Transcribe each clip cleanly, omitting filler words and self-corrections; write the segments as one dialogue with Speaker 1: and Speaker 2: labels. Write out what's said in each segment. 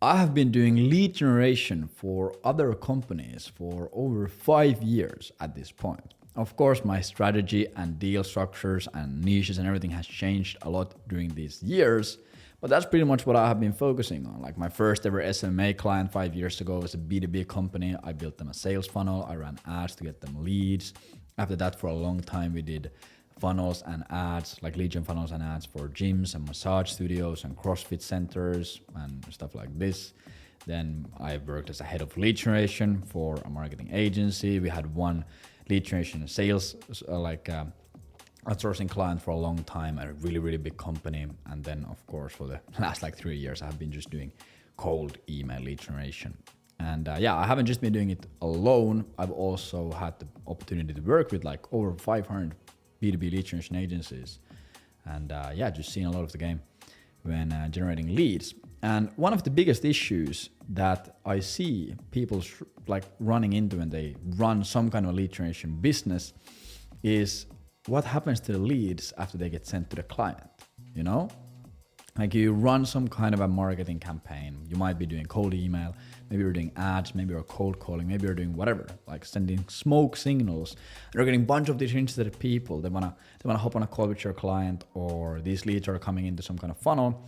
Speaker 1: I have been doing lead generation for other companies for over 5 years at this point. Of course, my strategy and deal structures and niches and everything has changed a lot during these years, but that's pretty much what I have been focusing on. Like my first ever SMA client 5 years ago was a B2B company. I built them a sales funnel. I ran ads to get them leads. After that, for a long time, we did funnels and ads, like lead gen funnels and ads for gyms and massage studios and CrossFit centers and stuff like this. Then I worked as a head of lead generation for a marketing agency. We had one lead generation sales outsourcing client for a long time at a really, really big company. And then of course for the last 3 years, I have been just doing cold email lead generation. And I haven't just been doing it alone. I've also had the opportunity to work with over 500 B2B lead generation agencies. And just seeing a lot of the game when generating leads. And one of the biggest issues that I see people running into when they run some kind of lead generation business is what happens to the leads after they get sent to the client, you know? Like you run some kind of a marketing campaign. You might be doing cold email, maybe you're doing ads, maybe you're cold calling, maybe you're doing whatever, like sending smoke signals. And you're getting a bunch of these interested people. They wanna hop on a call with your client, or these leads are coming into some kind of funnel.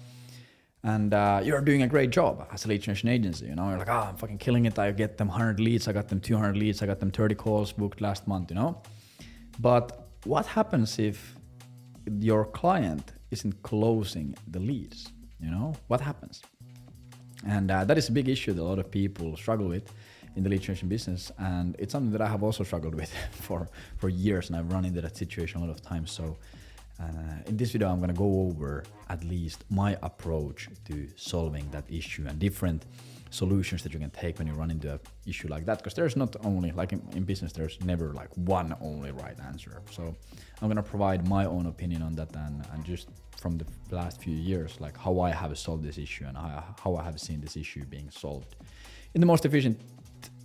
Speaker 1: And you're doing a great job as a lead generation agency. You know, you're like, I'm fucking killing it. I get them 100 leads. I got them 200 leads. I got them 30 calls booked last month, you know? But what happens if your client isn't closing the leads? You know, what happens? And that is a big issue that a lot of people struggle with in the lead generation business. And it's something that I have also struggled with for years. And I've run into that situation a lot of times. So in this video, I'm going to go over at least my approach to solving that issue and different solutions that you can take when you run into an issue like that. Because there's not only, like in business, there's never one only right answer. So I'm going to provide my own opinion on that and just from the last few years, like how I have solved this issue and how I have seen this issue being solved in the most efficient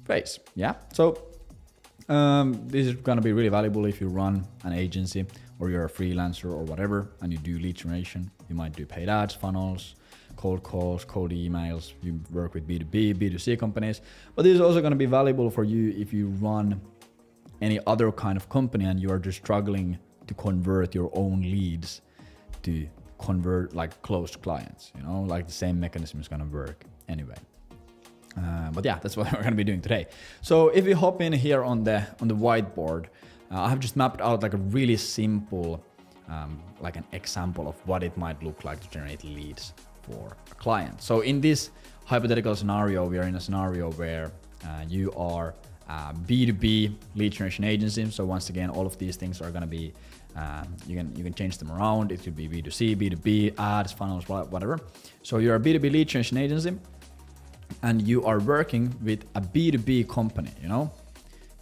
Speaker 1: ways. Yeah. So this is going to be really valuable if you run an agency or you're a freelancer or whatever, and you do lead generation. You might do paid ads, funnels, cold calls, cold emails. You work with B2B, B2C companies. But this is also going to be valuable for you if you run any other kind of company and you are just struggling to convert your own leads to convert closed clients. You know, the same mechanism is going to work anyway. But yeah, that's what we're going to be doing today. So if you hop in here on the whiteboard, I have just mapped out a really simple, an example of what it might look like to generate leads for a client. So in this hypothetical scenario, we are in a scenario where you are a B2B lead generation agency. So once again, all of these things are going to be, you can change them around. It could be B2C, B2B, ads, funnels, whatever. So you're a B2B lead generation agency and you are working with a B2B company, you know,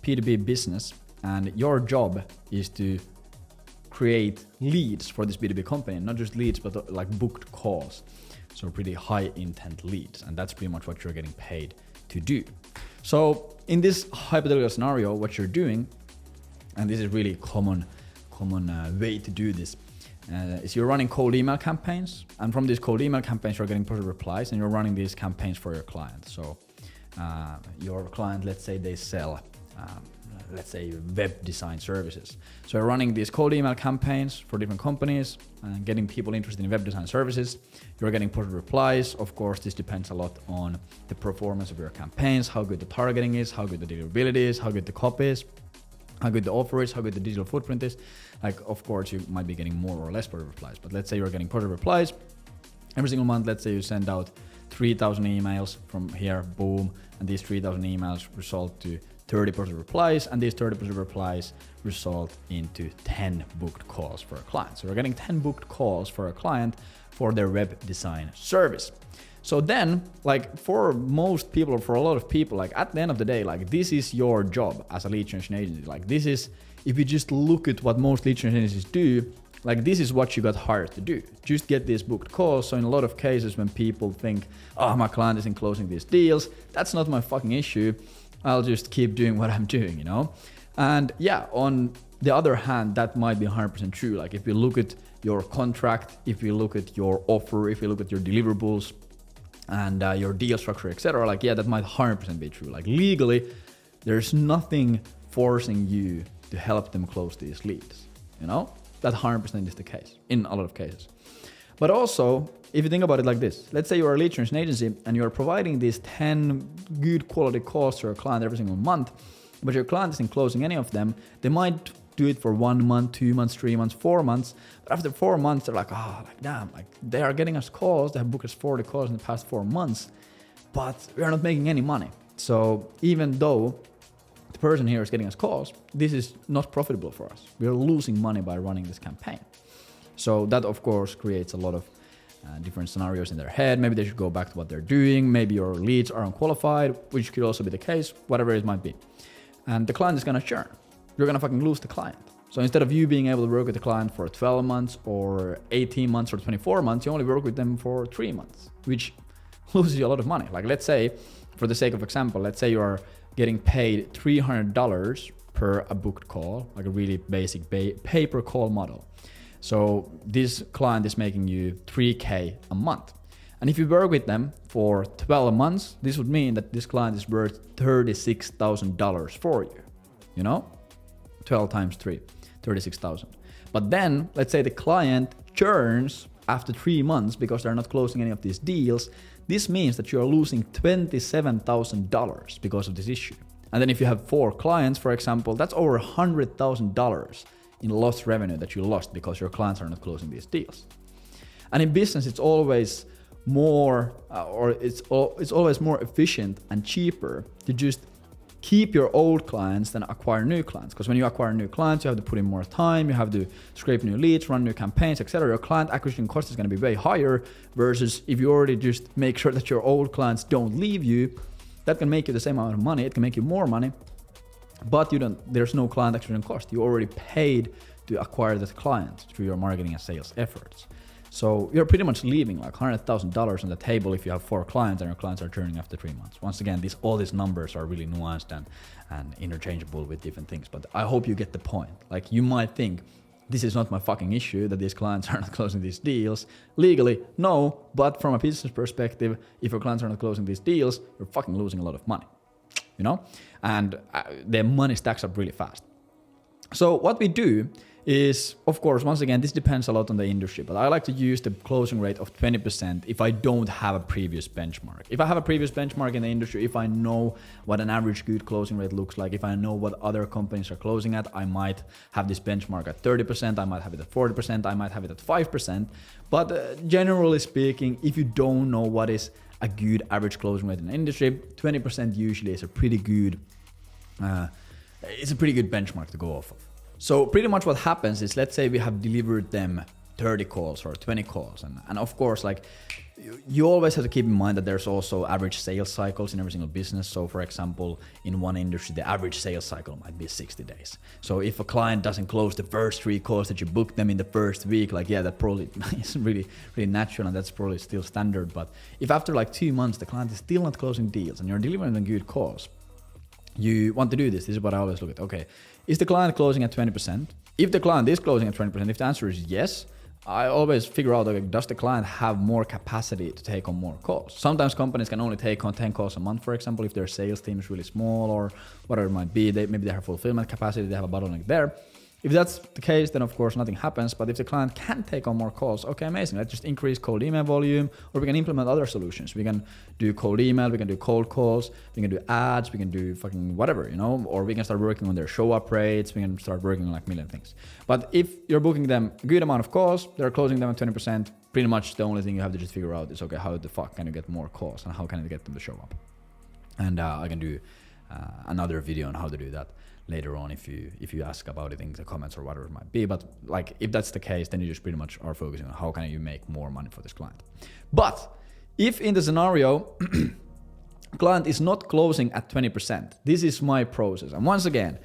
Speaker 1: B2B business. And your job is to create leads for this B2B company, not just leads, but booked calls. So pretty high intent leads. And that's pretty much what you're getting paid to do. So in this hypothetical scenario, what you're doing, and this is really common way to do this, is you're running cold email campaigns. And from these cold email campaigns, you're getting positive replies and you're running these campaigns for your client. So your client, let's say they sell web design services. So you're running these cold email campaigns for different companies and getting people interested in web design services. You're getting positive replies. Of course, this depends a lot on the performance of your campaigns, how good the targeting is, how good the deliverability is, how good the copy is, how good the offer is, how good the digital footprint is. Of course, you might be getting more or less positive replies, but let's say you're getting positive replies every single month. Let's say you send out 3,000 emails from here, boom, and these 3,000 emails result to 30 positive replies, and these 30 positive replies result into 10 booked calls for a client. So we're getting 10 booked calls for a client for their web design service. So then, for most people, or for a lot of people, at the end of the day, this is your job as a lead generation agency. This is, if you just look at what most lead generation agencies do, this is what you got hired to do. Just get these booked calls. So in a lot of cases when people think, my client isn't closing these deals, that's not my fucking issue. I'll just keep doing what I'm doing, you know? And yeah, on the other hand, that might be 100% true. If you look at your contract, if you look at your offer, if you look at your deliverables, and your deal structure, etc. Like, yeah, that might 100% be true. Like legally, there's nothing forcing you to help them close these leads. You know, that 100% is the case in a lot of cases. But also, if you think about it like this, let's say you're a lead generation agency and you're providing these 10 good quality calls to your client every single month, but your client isn't closing any of them. They might do it for 1 month, 2 months, 3 months, 4 months. But after 4 months, they're like, damn, like they are getting us calls. They have booked us 40 calls in the past 4 months, but we are not making any money. So even though the person here is getting us calls, this is not profitable for us. We are losing money by running this campaign. So that of course creates a lot of different scenarios in their head. Maybe they should go back to what they're doing. Maybe your leads are unqualified, which could also be the case, whatever it might be. And the client is gonna churn. You're gonna fucking lose the client. So instead of you being able to work with the client for 12 months or 18 months or 24 months, you only work with them for 3 months, which loses you a lot of money. Like let's say, for the sake of example, let's say you are getting paid $300 per a booked call, like a really basic pay-per-call model. So this client is making you 3K a month. And if you work with them for 12 months, this would mean that this client is worth $36,000 for you, you know? 12 times 3, 36,000. But then let's say the client churns after 3 months because they're not closing any of these deals. This means that you're losing $27,000 because of this issue. And then if you have 4 clients, for example, that's over $100,000 in lost revenue that you lost because your clients are not closing these deals. And in business, it's always more, it's always more efficient and cheaper to just keep your old clients than acquire new clients. Because when you acquire new clients, you have to put in more time, you have to scrape new leads, run new campaigns, etc. Your client acquisition cost is going to be way higher versus if you already just make sure that your old clients don't leave you, that can make you the same amount of money. It can make you more money, but there's no client acquisition cost. You already paid to acquire that client through your marketing and sales efforts. So you're pretty much leaving like $100,000 on the table if you have 4 clients and your clients are churning after 3 months. Once again, all these numbers are really nuanced and interchangeable with different things, but I hope you get the point. Like you might think, this is not my fucking issue that these clients are not closing these deals. Legally, no, but from a business perspective, if your clients are not closing these deals, you're fucking losing a lot of money, you know? And the money stacks up really fast. So what we do is, of course, once again, this depends a lot on the industry, but I like to use the closing rate of 20% if I don't have a previous benchmark. If I have a previous benchmark in the industry, if I know what an average good closing rate looks like, if I know what other companies are closing at, I might have this benchmark at 30%, I might have it at 40%, I might have it at 5%. But generally speaking, if you don't know what is a good average closing rate in the industry, 20% usually is a pretty good, benchmark to go off of. So pretty much what happens is, let's say we have delivered them 30 calls or 20 calls. And of course, like you always have to keep in mind that there's also average sales cycles in every single business. So for example, in one industry, the average sales cycle might be 60 days. So if a client doesn't close the first 3 calls that you booked them in the first week, like, yeah, that probably is really, really natural and that's probably still standard. But if after like 2 months, the client is still not closing deals and you're delivering them good calls, you want to do this. This is what I always look at. Okay, is the client closing at 20%? If the client is closing at 20%, if the answer is yes, I always figure out, okay, does the client have more capacity to take on more calls? Sometimes companies can only take on 10 calls a month, for example, if their sales team is really small or whatever it might be. Maybe they have fulfillment capacity, they have a bottleneck there. If that's the case, then of course nothing happens. But if the client can take on more calls, okay, amazing. Let's just increase cold email volume, or we can implement other solutions. We can do cold email, we can do cold calls, we can do ads, we can do fucking whatever, you know, or we can start working on their show up rates. We can start working on like a million things. But if you're booking them a good amount of calls, they're closing them at 20%. Pretty much the only thing you have to just figure out is, okay, how the fuck can you get more calls and how can you get them to show up? And I can do another video on how to do that later on if you ask about it in the comments or whatever it might be. But like if that's the case, then you just pretty much are focusing on how can you make more money for this client. But if in the scenario client is not closing at 20%, this is my process. And once again,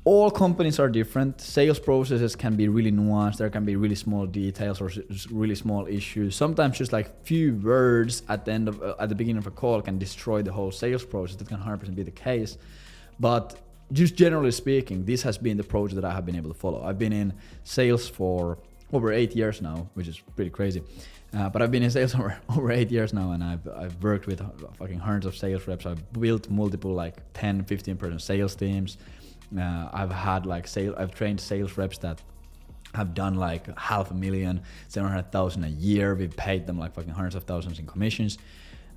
Speaker 1: all companies are different. Sales processes can be really nuanced. There can be really small details or really small issues. Sometimes just like few words at the beginning of a call can destroy the whole sales process. That can 100% be the case. But just generally speaking, this has been the approach that I have been able to follow. I've been in sales for over 8 years now, which is pretty crazy. But I've been in sales over 8 years now, and I've worked with fucking hundreds of sales reps. I've built multiple like 10, 15-person sales teams. I've trained sales reps that have done like 500,000, 700,000 a year. We've paid them like fucking hundreds of thousands in commissions.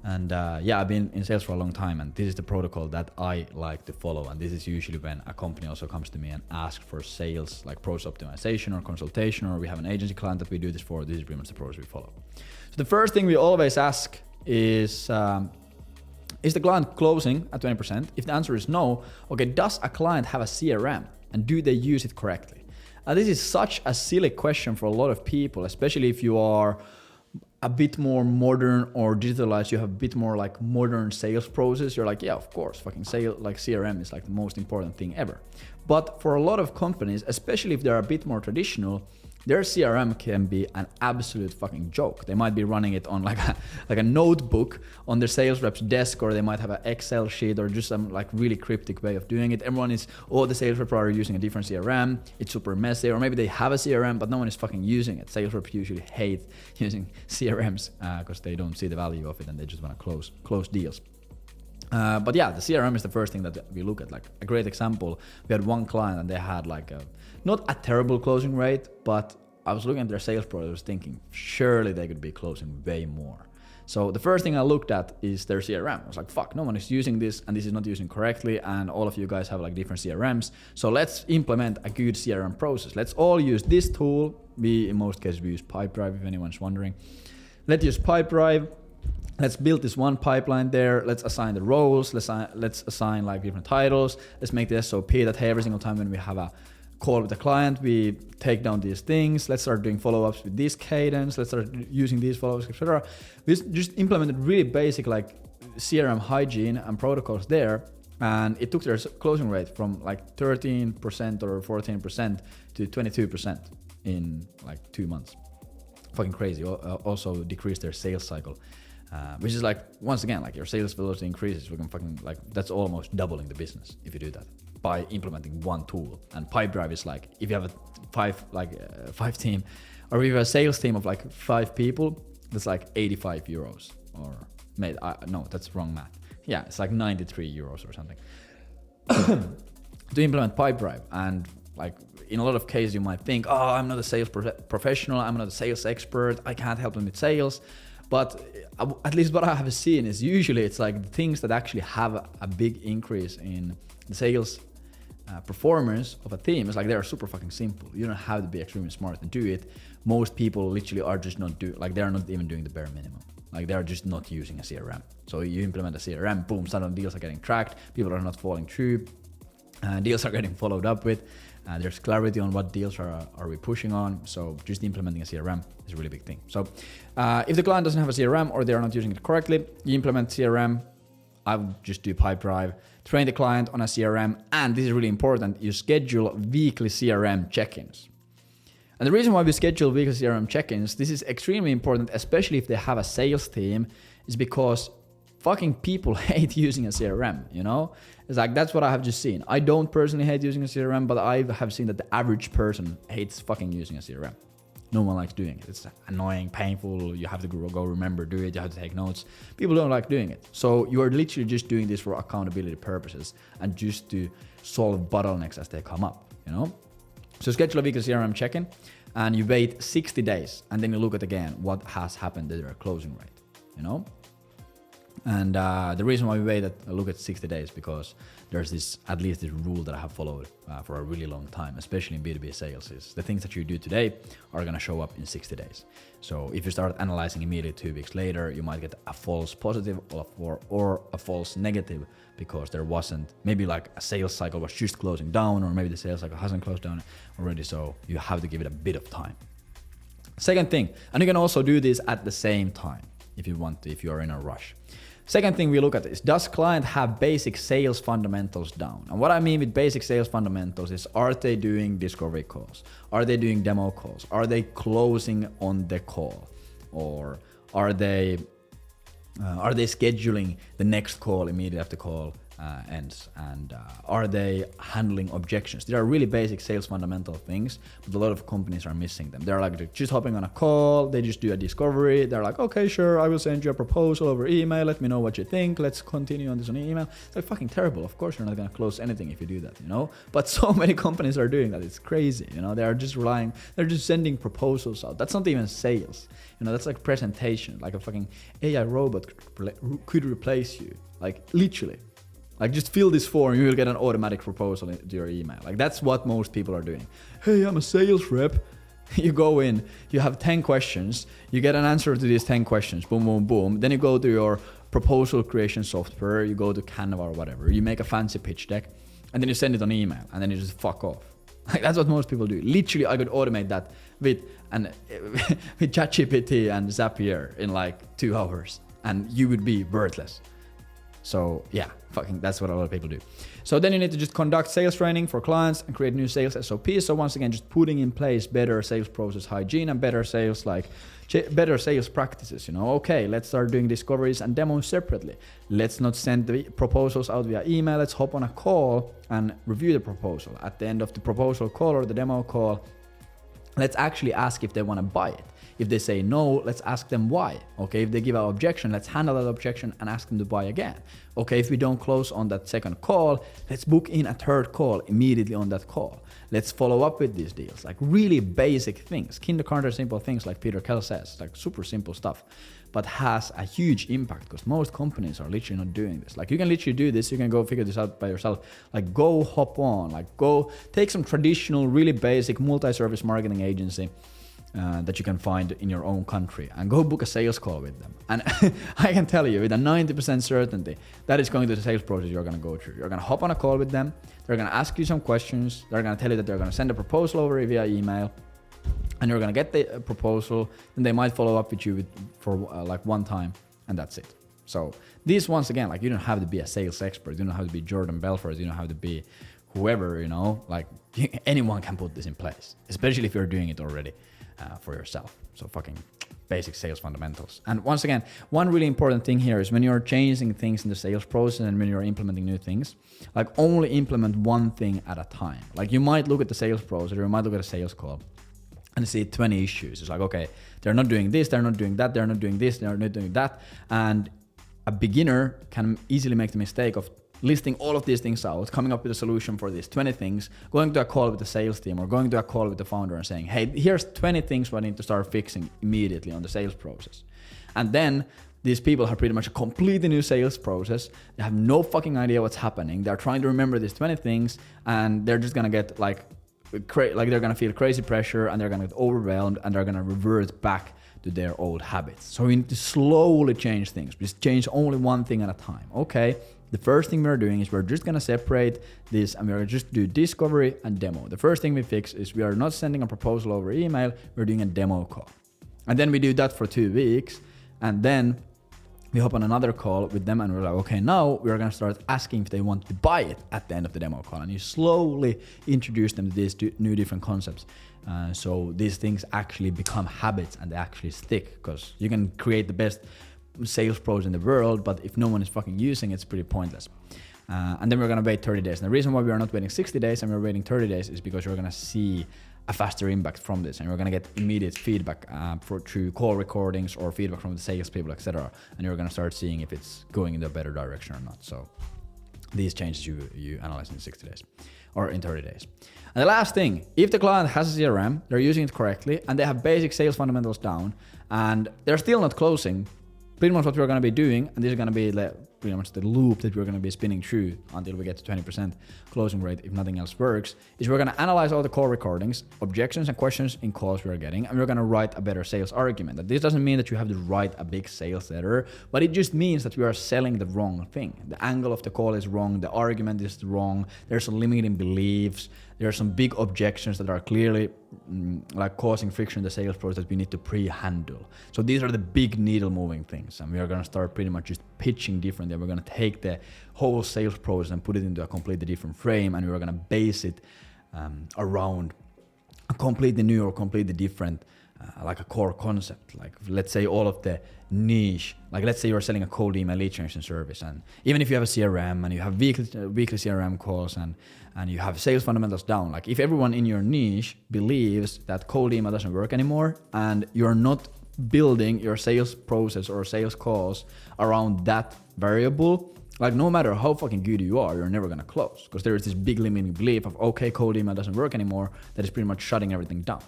Speaker 1: And I've been in sales for a long time, and this is the protocol that I like to follow. And this is usually when a company also comes to me and asks for sales, like process optimization or consultation, or we have an agency client that we do this for. This is pretty much the process we follow. So the first thing we always ask is the client closing at 20%? If the answer is no, okay, does a client have a CRM and do they use it correctly? This is such a silly question for a lot of people, especially if you are a bit more modern or digitalized, you have a bit more like modern sales process. You're like, yeah, of course, fucking like CRM is like the most important thing ever. But for a lot of companies, especially if they're a bit more traditional, their CRM can be an absolute fucking joke. They might be running it on like a notebook on their sales rep's desk, or they might have an Excel sheet or just some like really cryptic way of doing it. The sales reps are using a different CRM. It's super messy, or maybe they have a CRM, but no one is fucking using it. Sales reps usually hate using CRMs because they don't see the value of it and they just want to close deals. But yeah, the CRM is the first thing that we look at. Like a great example, we had one client and they had like not a terrible closing rate, but I was looking at their sales process, I was thinking surely they could be closing way more. So the first thing I looked at is their CRM. I was like, fuck, no one is using this and this is not using correctly, and all of you guys have like different CRMs. So let's implement a good CRM process. Let's all use this tool. In most cases we use Pipedrive, if anyone's wondering. Let's use Pipedrive. Let's build this one pipeline there. Let's assign the roles. Let's assign like different titles. Let's make the SOP that, hey, every single time when we have a call with the client, we take down these things. Let's start doing follow-ups with this cadence. Let's start using these follow-ups, etc. We just implemented really basic like CRM hygiene and protocols there. And it took their closing rate from like 13% or 14% to 22% in like 2 months. Fucking crazy. Also decreased their sales cycle. Which is like, once again, like your sales velocity increases, we can fucking like, that's almost doubling the business if you do that by implementing one tool. And Pipedrive is like, if you have a five team, or if you have a sales team of like 5 people, that's like 85 euros or no, that's wrong math. Yeah, it's like 93 euros or something to implement Pipedrive. And like in a lot of cases you might think, oh, I'm not a sales professional, I'm not a sales expert, I can't help them with sales. But at least what I have seen is usually it's like the things that actually have a big increase in the sales performance of a team. It's like they're super fucking simple. You don't have to be extremely smart to do it. Most people literally are just they're not even doing the bare minimum. Like they're just not using a CRM. So you implement a CRM, boom, suddenly deals are getting tracked. People are not falling through. Deals are getting followed up with. There's clarity on what deals are we pushing on. So just implementing a CRM is a really big thing. So if the client doesn't have a CRM or they're not using it correctly, you implement CRM. I would just do Pipedrive, train the client on a CRM, and this is really important, you schedule weekly CRM check-ins. And the reason why we schedule weekly CRM check-ins, this is extremely important, especially if they have a sales team, is because fucking people hate using a CRM, you know? It's like, that's what I have just seen. I don't personally hate using a CRM, but I have seen that the average person hates fucking using a CRM. No one likes doing it. It's annoying, painful. You have to go remember, do it. You have to take notes. People don't like doing it. So you are literally just doing this for accountability purposes and just to solve bottlenecks as they come up, you know? So schedule a weekly CRM check-in and you wait 60 days and then you look at again what has happened to their closing rate, you know? And the reason why we look at 60 days because there's at least this rule that I have followed for a really long time, especially in B2B sales, is the things that you do today are going to show up in 60 days. So if you start analyzing immediately 2 weeks later, you might get a false positive or a false negative because there wasn't, maybe like a sales cycle was just closing down, or maybe the sales cycle hasn't closed down already. So you have to give it a bit of time. Second thing, and you can also do this at the same time if you want to, if you are in a rush. Second thing we look at is, does client have basic sales fundamentals down? And what I mean with basic sales fundamentals is, are they doing discovery calls? Are they doing demo calls? Are they closing on the call? Or are they scheduling the next call immediately after call ends, and are they handling objections? They are really basic sales fundamental things, but a lot of companies are missing them. They're like just hopping on a call, they just do a discovery, they're like, okay, sure, I will send you a proposal over email, let me know what you think, let's continue on this on email. It's like fucking terrible. Of course you're not gonna close anything if you do that, you know? But so many companies are doing that, it's crazy, you know? They're just sending proposals out. That's not even sales, you know, that's like presentation, like a fucking AI robot could replace you, like literally. Like just fill this form, you will get an automatic proposal into your email. Like that's what most people are doing. Hey, I'm a sales rep. You go in, you have 10 questions, you get an answer to these 10 questions, boom, boom, boom. Then you go to your proposal creation software, you go to Canva or whatever, you make a fancy pitch deck, and then you send it on email, and then you just fuck off. Like that's what most people do. Literally, I could automate that with ChatGPT and Zapier in like 2 hours, and you would be worthless. So yeah, fucking that's what a lot of people do. So then you need to just conduct sales training for clients and create new sales SOPs. So once again, just putting in place better sales process hygiene and better sales practices, you know. Okay, let's start doing discoveries and demos separately. Let's not send the proposals out via email. Let's hop on a call and review the proposal. At the end of the proposal call or the demo call, let's actually ask if they want to buy it. If they say no, let's ask them why. Okay, if they give an objection, let's handle that objection and ask them to buy again. Okay, if we don't close on that second call, let's book in a third call immediately on that call. Let's follow up with these deals. Like really basic things, kindergarten simple things like Peter Kell says, like super simple stuff, but has a huge impact because most companies are literally not doing this. Like you can literally do this, you can go figure this out by yourself. Like go hop on, like go take some traditional, really basic multi-service marketing agency that you can find in your own country and go book a sales call with them. And I can tell you with a 90% certainty that is going to the sales process you're going to go through. You're going to hop on a call with them. They're going to ask you some questions. They're going to tell you that they're going to send a proposal over via email, and you're going to get the proposal. Then they might follow up with you for like one time, and that's it. So these, once again, like you don't have to be a sales expert. You don't have to be Jordan Belfort. You don't have to be whoever, you know, like anyone can put this in place, especially if you're doing it already. For yourself. So fucking basic sales fundamentals. And once again, one really important thing here is when you're changing things in the sales process and when you're implementing new things, like only implement one thing at a time. Like you might look at the sales process or you might look at a sales call and see 20 issues. It's like, okay, they're not doing this, they're not doing that, they're not doing this, they're not doing that. And a beginner can easily make the mistake of listing all of these things out, coming up with a solution for these 20 things, going to a call with the sales team or going to a call with the founder and saying, hey, here's 20 things I need to start fixing immediately on the sales process. And then these people have pretty much a completely new sales process. They have no fucking idea what's happening. They're trying to remember these 20 things and they're just gonna get like they're gonna feel crazy pressure and they're gonna get overwhelmed and they're gonna revert back to their old habits. So we need to slowly change things. Just change only one thing at a time. Okay. The first thing we're doing is we're just gonna separate this and we're gonna just do discovery and demo. The first thing we fix is we are not sending a proposal over email, we're doing a demo call. And then we do that for 2 weeks and then we hop on another call with them and we're like, okay, now we're gonna start asking if they want to buy it at the end of the demo call. And you slowly introduce them to these new different concepts. So these things actually become habits and they actually stick, because you can create the best sales pros in the world, but if no one is fucking using it, it's pretty pointless. And then we're gonna wait 30 days. And the reason why we are not waiting 60 days and we're waiting 30 days is because you're gonna see a faster impact from this, and you're gonna get immediate feedback through call recordings or feedback from the salespeople, etc. And you're gonna start seeing if it's going in a better direction or not. So these changes you analyze in 60 days or in 30 days. And the last thing, if the client has a CRM, they're using it correctly, and they have basic sales fundamentals down, and they're still not closing, pretty much what we're going to be doing, and this is going to be pretty much the loop that we're going to be spinning through until we get to 20% closing rate if nothing else works, is we're going to analyze all the call recordings, objections and questions in calls we're getting, and we're going to write a better sales argument. This doesn't mean that you have to write a big sales letter, but it just means that we are selling the wrong thing. The angle of the call is wrong, the argument is wrong, there's some limiting beliefs, there are some big objections that are clearly like causing friction in the sales process that we need to pre-handle. So these are the big needle moving things, and we are going to start pretty much just pitching differently. We're going to take the whole sales process and put it into a completely different frame, and we're going to base it around a completely new or completely different like a core concept. Like let's say all of the niche, like let's say you're selling a cold email lead generation service, and even if you have a CRM and you have weekly CRM calls and you have sales fundamentals down, like if everyone in your niche believes that cold email doesn't work anymore and you're not building your sales process or sales calls around that variable, like no matter how fucking good you are, you're never gonna close, because there is this big limiting belief of, okay, cold email doesn't work anymore, that is pretty much shutting everything down.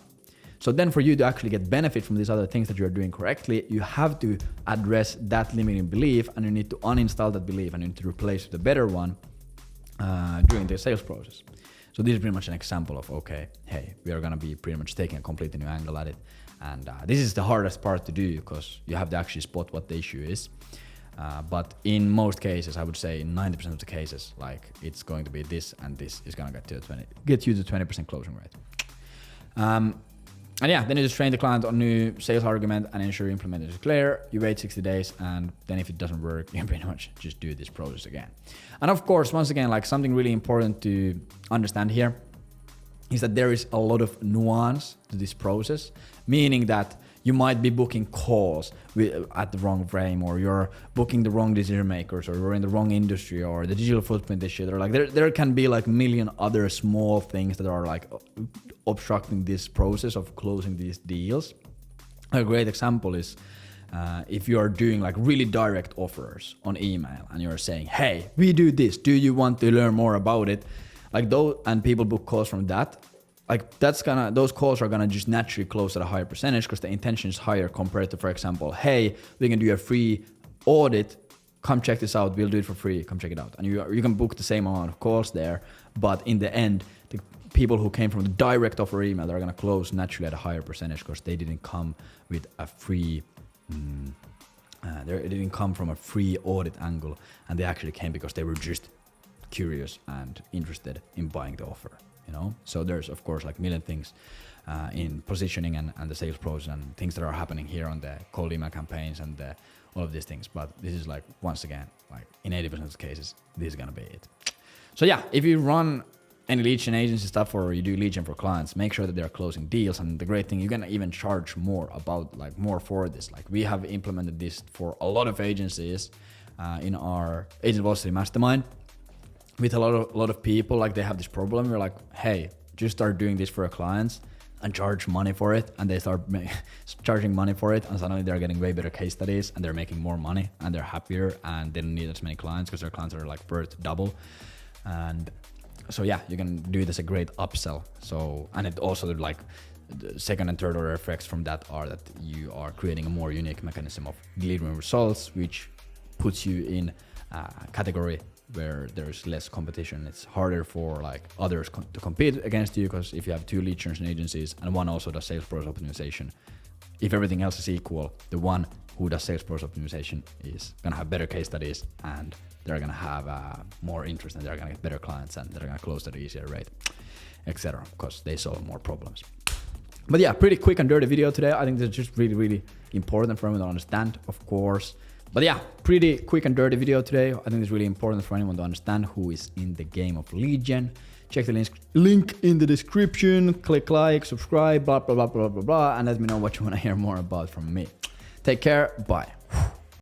Speaker 1: So then for you to actually get benefit from these other things that you're doing correctly, you have to address that limiting belief, and you need to uninstall that belief and you need to replace it with a better one during the sales process. So this is pretty much an example of, okay, hey, we are gonna be pretty much taking a completely new angle at it. And this is the hardest part to do, because you have to actually spot what the issue is. But in most cases, I would say in 90% of the cases, like it's going to be this and this is gonna get you to 20% closing rate. And yeah, then you just train the client on new sales argument and ensure you implement it clear. You wait 60 days, and then if it doesn't work, you pretty much just do this process again. And of course, once again, like something really important to understand here is that there is a lot of nuance to this process, meaning that you might be booking calls at the wrong frame, or you're booking the wrong decision makers, or you're in the wrong industry, or the digital footprint is shit, or like there can be like a million other small things that are like obstructing this process of closing these deals. A great example is if you are doing like really direct offers on email and you're saying, hey, we do this, do you want to learn more about it? Like those, and people book calls from that. Like those calls are gonna just naturally close at a higher percentage, because the intention is higher compared to, for example, hey, we can do a free audit, come check this out, we'll do it for free, come check it out. And you can book the same amount of calls there, but in the end, the people who came from the direct offer email are gonna close naturally at a higher percentage, because they didn't come with a free, they didn't come from a free audit angle, and they actually came because they were just curious and interested in buying the offer. You know, so there's of course like a million things in positioning and the sales process and things that are happening here on the cold email campaigns and all of these things. But this is like, once again, like in 80% of the cases, this is gonna be it. So yeah, if you run any lead gen agency stuff or you do lead gen for clients, make sure that they're closing deals. And the great thing, you can even charge more for this. Like we have implemented this for a lot of agencies in our Agent Velocity Mastermind. With a lot of people, like they have this problem. We're like, hey, just start doing this for your clients and charge money for it. And they start charging money for it, and suddenly they're getting way better case studies, and they're making more money, and they're happier, and they don't need as many clients because their clients are like worth double. And so yeah, you can do it as a great upsell. So, and it also like the second and third order effects from that are that you are creating a more unique mechanism of delivering results, which puts you in a category where there's less competition. It's harder for like others to compete against you, because if you have two lead generation agencies and one also does sales process optimization, if everything else is equal, the one who does sales process optimization is gonna have better case studies, and they're gonna have more interest, and they're gonna get better clients, and they're gonna close at an easier rate, etc., because they solve more problems. But yeah, pretty quick and dirty video today. I think this is just really, really important for everyone to understand, of course. But yeah, pretty quick and dirty video today. I think it's really important for anyone to understand who is in the game of lead gen. Check the link in the description, click like, subscribe, blah, blah, blah, blah, blah, blah, and let me know what you want to hear more about from me. Take care, bye.